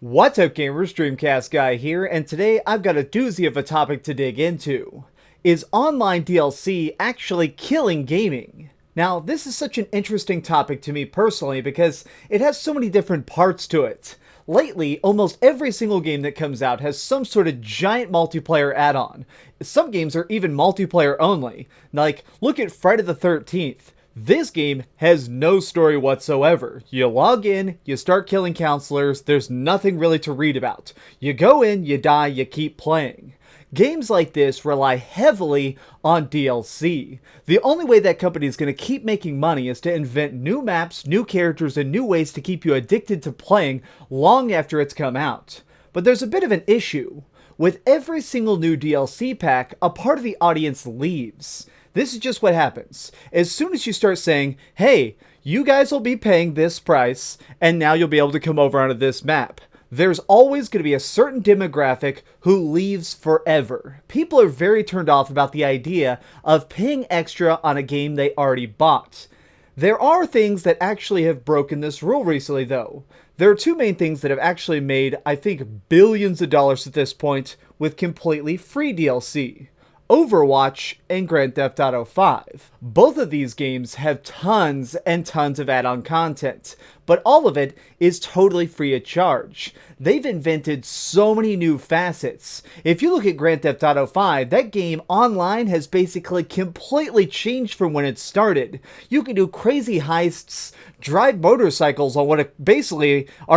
What's up gamers, DreamcastGuy here, and today I've got a doozy of a topic to dig into. Is online DLC actually killing gaming? Now, this is such an interesting topic to me personally because it has so many different parts to it. Lately, almost every single game that comes out has some sort of giant multiplayer add-on. Some games are even multiplayer only. Like, look at Friday the 13th. This game has no story whatsoever. You log in, you start killing counselors, there's nothing really to read about. You go in, you die, you keep playing. Games like this rely heavily on DLC. The only way that company is going to keep making money is to invent new maps, new characters, and new ways to keep you addicted to playing long after it's come out. But there's a bit of an issue. With every single new DLC pack, a part of the audience leaves. This is just what happens. As soon as you start saying, hey, you guys will be paying this price, and now you'll be able to come over onto this map, there's always going to be a certain demographic who leaves forever. People are very turned off about the idea of paying extra on a game they already bought. There are things that actually have broken this rule recently, though. There are two main things that have actually made, I think, billions of dollars at this point with completely free DLC. Overwatch and Grand Theft Auto 5. Both of these games have tons and tons of add-on content, but all of it is totally free of charge. They've invented so many new facets. If you look at Grand Theft Auto 5, that game online has basically completely changed from when it started. You can do crazy heists, drive motorcycles on what are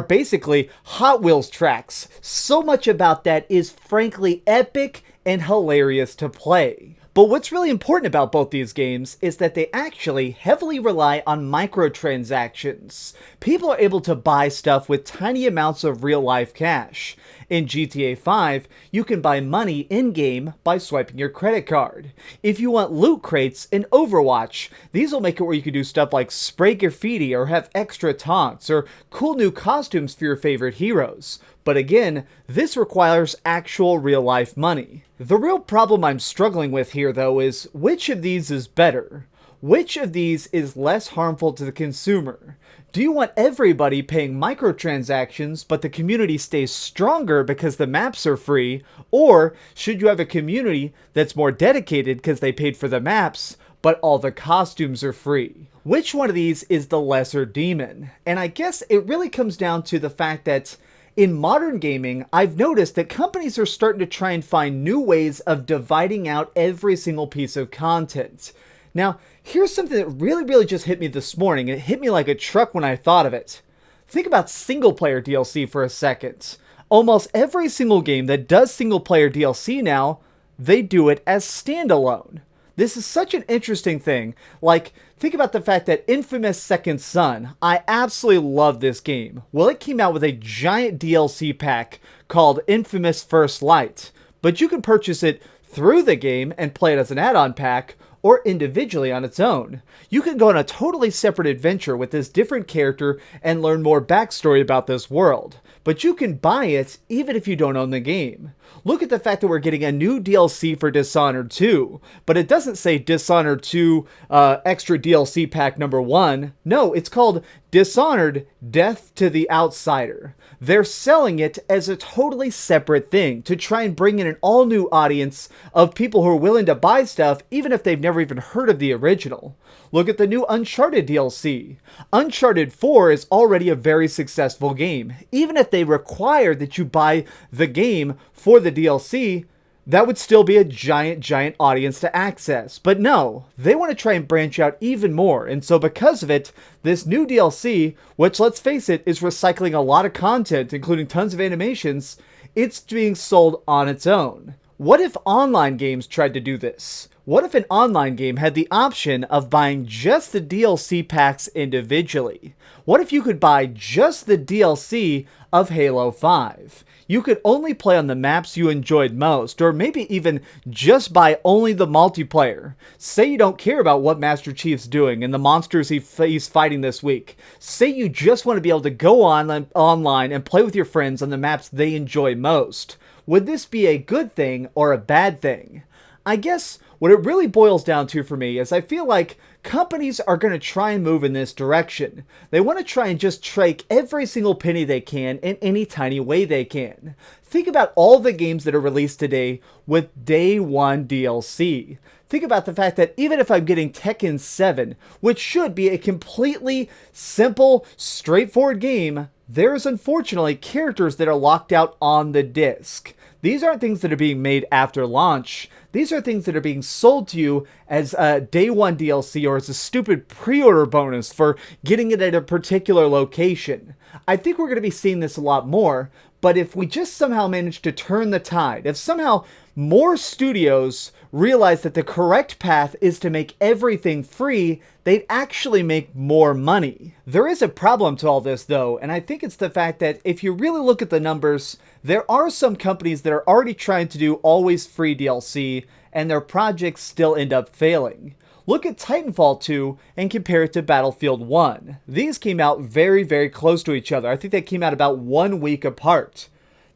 basically Hot Wheels tracks. So much about that is frankly epic and hilarious to play. But what's really important about both these games is that they actually heavily rely on microtransactions. People are able to buy stuff with tiny amounts of real-life cash. In GTA 5, you can buy money in-game by swiping your credit card. If you want loot crates in Overwatch, these will make it where you can do stuff like spray graffiti or have extra taunts or cool new costumes for your favorite heroes. But again, this requires actual real-life money. The real problem I'm struggling with here, though, is which of these is better? Which of these is less harmful to the consumer? Do you want everybody paying microtransactions, but the community stays stronger because the maps are free? Or should you have a community that's more dedicated because they paid for the maps, but all the costumes are free? Which one of these is the lesser demon? And I guess it really comes down to the fact that in modern gaming, I've noticed that companies are starting to try and find new ways of dividing out every single piece of content. Now, here's something that really just hit me this morning. It hit me like a truck when I thought of it. Think about single-player DLC for a second. Almost every single game that does single-player DLC now, they do it as standalone. This is such an interesting thing. Like, think about the fact that Infamous Second Son, I absolutely love this game. Well, it came out with a giant DLC pack called Infamous First Light, but you can purchase it through the game and play it as an add-on pack, or individually on its own. You can go on a totally separate adventure with this different character and learn more backstory about this world. But you can buy it even if you don't own the game. Look at the fact that we're getting a new DLC for Dishonored 2, but it doesn't say Dishonored 2 extra DLC pack number 1. No, it's called Dishonored Death to the Outsider. They're selling it as a totally separate thing to try and bring in an all-new audience of people who are willing to buy stuff even if they've never even heard of the original. Look at the new Uncharted DLC. Uncharted 4 is already a very successful game. Even if they require that you buy the game for the DLC, that would still be a giant audience to access. But no, they want to try and branch out even more. And so because of it, this new DLC, which let's face it, is recycling a lot of content, including tons of animations, it's being sold on its own. What if online games tried to do this? What if an online game had the option of buying just the DLC packs individually? What if you could buy just the DLC of Halo 5? You could only play on the maps you enjoyed most, or maybe even just buy only the multiplayer. Say you don't care about what Master Chief's doing and the monsters he's fighting this week. Say you just want to be able to go online and play with your friends on the maps they enjoy most. Would this be a good thing or a bad thing? I guess what it really boils down to for me is I feel like companies are going to try and move in this direction. They want to try and just trake every single penny they can in any tiny way they can. Think about all the games that are released today with day one DLC. Think about the fact that even if I'm getting Tekken 7, which should be a completely simple, straightforward game, there's unfortunately characters that are locked out on the disc. These aren't things that are being made after launch. These are things that are being sold to you as a day one DLC or as a stupid pre-order bonus for getting it at a particular location. I think we're going to be seeing this a lot more, but if we just somehow manage to turn the tide, if somehow more studios realize that the correct path is to make everything free, they'd actually make more money. There is a problem to all this though, and I think it's the fact that if you really look at the numbers, there are some companies that are already trying to do always free DLC, and their projects still end up failing. Look at Titanfall 2 and compare it to Battlefield 1. These came out very, very close to each other. I think they came out about 1 week apart.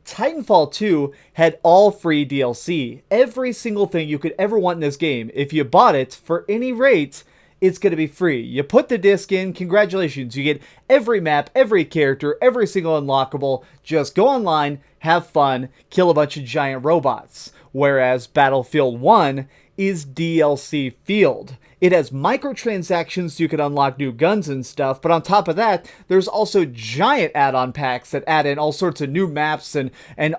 Titanfall 2 had all free DLC. Every single thing you could ever want in this game, if you bought it for any rate, it's going to be free. You put the disc in, congratulations, you get every map, every character, every single unlockable. Just go online, have fun, kill a bunch of giant robots. Whereas Battlefield 1 is DLC filled. It has microtransactions so you can unlock new guns and stuff, but on top of that, there's also giant add-on packs that add in all sorts of new maps and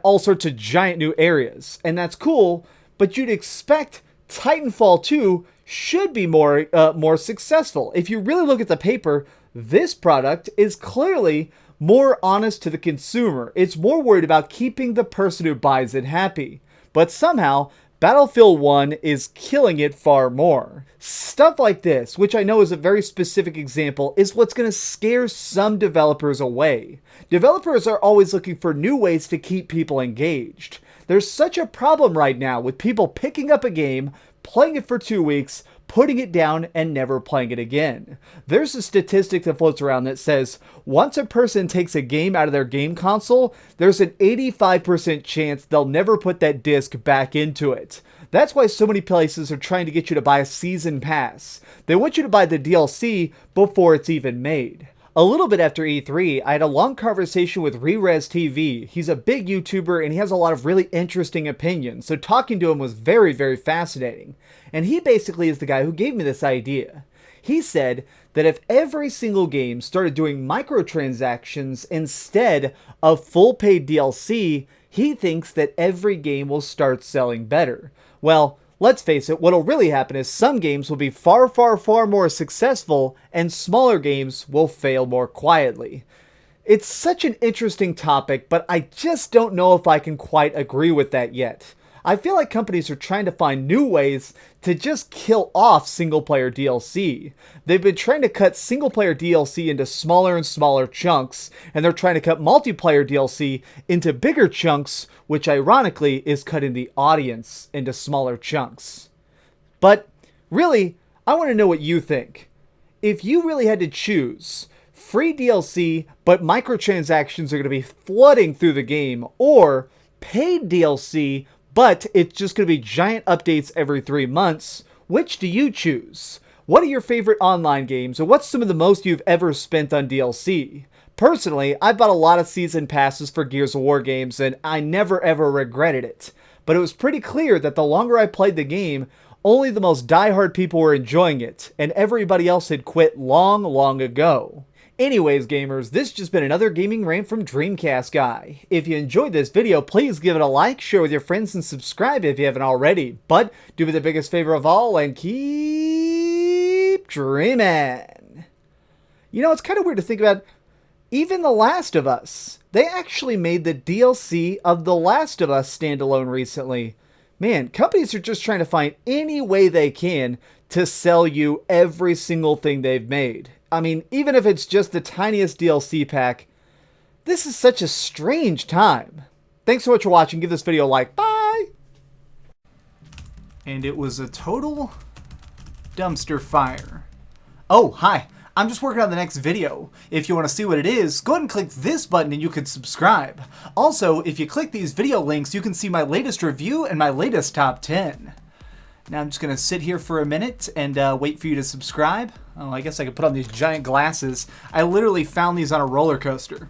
all sorts of giant new areas. And that's cool, but you'd expect Titanfall 2 should be more successful. If you really look at the paper, this product is clearly more honest to the consumer. It's more worried about keeping the person who buys it happy. But somehow, Battlefield 1 is killing it far more. Stuff like this, which I know is a very specific example, is what's going to scare some developers away. Developers are always looking for new ways to keep people engaged. There's such a problem right now with people picking up a game, playing it for 2 weeks, putting it down, and never playing it again. There's a statistic that floats around that says once a person takes a game out of their game console, there's an 85% chance they'll never put that disc back into it. That's why so many places are trying to get you to buy a season pass. They want you to buy the DLC before it's even made. A little bit after E3, I had a long conversation with Re-Res TV. He's a big YouTuber and he has a lot of really interesting opinions, so talking to him was very, very fascinating. And he basically is the guy who gave me this idea. He said that if every single game started doing microtransactions instead of full paid DLC, he thinks that every game will start selling better. Well, let's face it, what'll really happen is some games will be far, far, far more successful and smaller games will fail more quietly. It's such an interesting topic, but I just don't know if I can quite agree with that yet. I feel like companies are trying to find new ways to just kill off single-player DLC. They've been trying to cut single-player DLC into smaller and smaller chunks, and they're trying to cut multiplayer DLC into bigger chunks, which ironically is cutting the audience into smaller chunks. But really, I want to know what you think. If you really had to choose free DLC, but microtransactions are going to be flooding through the game, or paid DLC, but it's just going to be giant updates every 3 months, which do you choose? What are your favorite online games, or what's some of the most you've ever spent on DLC? Personally, I bought a lot of season passes for Gears of War games, and I never ever regretted it. But it was pretty clear that the longer I played the game, only the most diehard people were enjoying it, and everybody else had quit long, long ago. Anyways, gamers, this has just been another gaming rant from DreamcastGuy. If you enjoyed this video, please give it a like, share with your friends, and subscribe if you haven't already. But do me the biggest favor of all and keep dreaming. You know, it's kind of weird to think about. Even The Last of Us. They actually made the DLC of The Last of Us standalone recently. Man, companies are just trying to find any way they can to sell you every single thing they've made. I mean, even if it's just the tiniest DLC pack, this is such a strange time. Thanks so much for watching. Give this video a like. Bye! And it was a total dumpster fire. Oh, hi. I'm just working on the next video. If you want to see what it is, go ahead and click this button and you can subscribe. Also, if you click these video links, you can see my latest review and my latest top 10. Now I'm just going to sit here for a minute and wait for you to subscribe. Oh, I guess I could put on these giant glasses. I literally found these on a roller coaster.